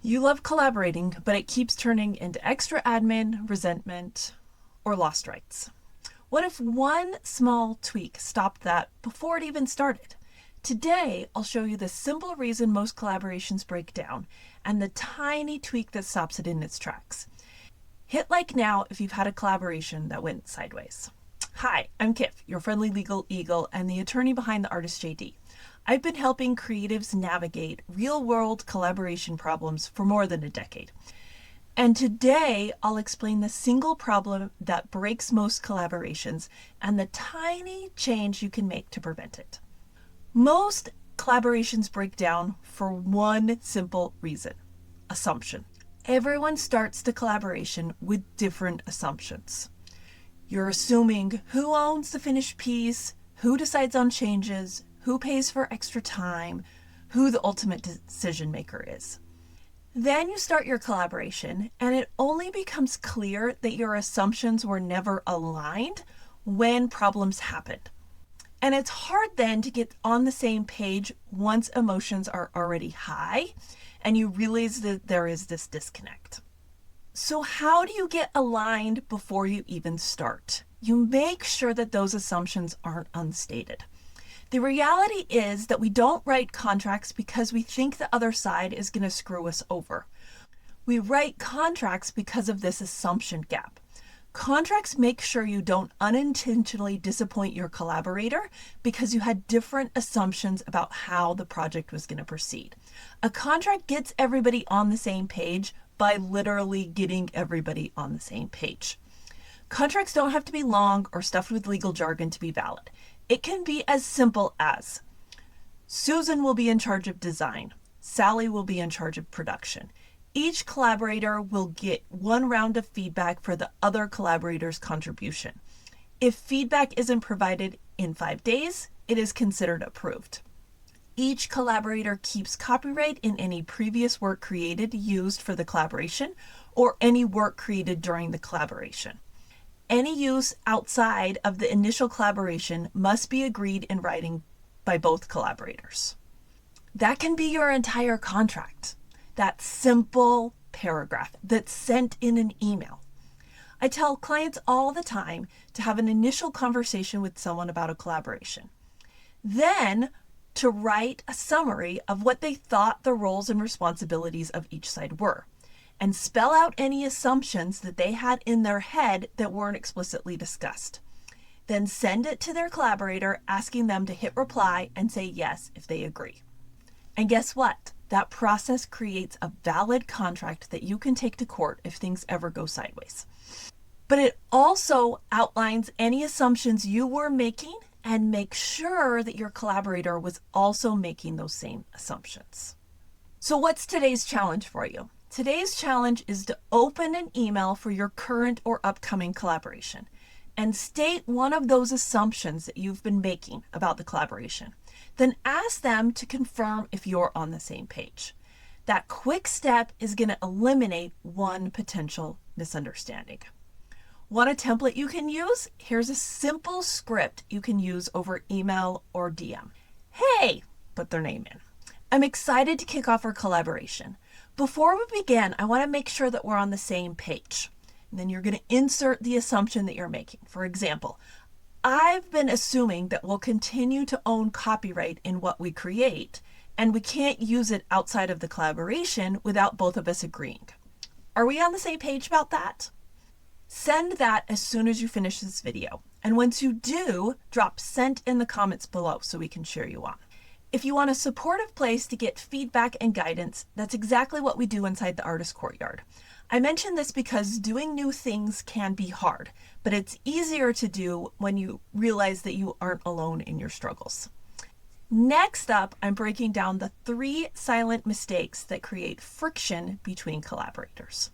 You love collaborating, but it keeps turning into extra admin, resentment, or lost rights. What if one small tweak stopped that before it even started? Today, I'll show you the simple reason most collaborations break down and the tiny tweak that stops it in its tracks. Hit like now if you've had a collaboration that went sideways. Hi, I'm Kiff, your friendly legal eagle and the attorney behind the Artist JD. I've been helping creatives navigate real-world collaboration problems for more than a decade. And today, I'll explain the single problem that breaks most collaborations and the tiny change you can make to prevent it. Most collaborations break down for one simple reason: assumption. Everyone starts the collaboration with different assumptions. You're assuming who owns the finished piece, who decides on changes, who pays for extra time, who the ultimate decision maker is. Then you start your collaboration, and it only becomes clear that your assumptions were never aligned when problems happened. And it's hard then to get on the same page once emotions are already high and you realize that there is this disconnect. So how do you get aligned before you even start? You make sure that those assumptions aren't unstated. The reality is that we don't write contracts because we think the other side is going to screw us over. We write contracts because of this assumption gap. Contracts make sure you don't unintentionally disappoint your collaborator because you had different assumptions about how the project was going to proceed. A contract gets everybody on the same page by literally getting everybody on the same page. Contracts don't have to be long or stuffed with legal jargon to be valid. It can be as simple as Susan will be in charge of design. Sally will be in charge of production. Each collaborator will get one round of feedback for the other collaborator's contribution. If feedback isn't provided in 5 days, it is considered approved. Each collaborator keeps copyright in any previous work created used for the collaboration or any work created during the collaboration. Any use outside of the initial collaboration must be agreed in writing by both collaborators. That can be your entire contract. That simple paragraph that's sent in an email. I tell clients all the time to have an initial conversation with someone about a collaboration. Then to write a summary of what they thought the roles and responsibilities of each side were, and spell out any assumptions that they had in their head that weren't explicitly discussed. Then send it to their collaborator, asking them to hit reply and say yes if they agree. And guess what? That process creates a valid contract that you can take to court if things ever go sideways. But it also outlines any assumptions you were making and make sure that your collaborator was also making those same assumptions. So what's today's challenge for you? Today's challenge is to open an email for your current or upcoming collaboration and state one of those assumptions that you've been making about the collaboration. Then ask them to confirm if you're on the same page. That quick step is going to eliminate one potential misunderstanding. Want a template you can use? Here's a simple script you can use over email or DM. Hey, put their name in. I'm excited to kick off our collaboration. Before we begin, I want to make sure that we're on the same page. And then you're going to insert the assumption that you're making. For example, I've been assuming that we'll continue to own copyright in what we create, and we can't use it outside of the collaboration without both of us agreeing. Are we on the same page about that? Send that as soon as you finish this video. And once you do, drop sent in the comments below so we can cheer you on. If you want a supportive place to get feedback and guidance, that's exactly what we do inside the Artist Courtyard. I mention this because doing new things can be hard, but it's easier to do when you realize that you aren't alone in your struggles. Next up, I'm breaking down the 3 silent mistakes that create friction between collaborators.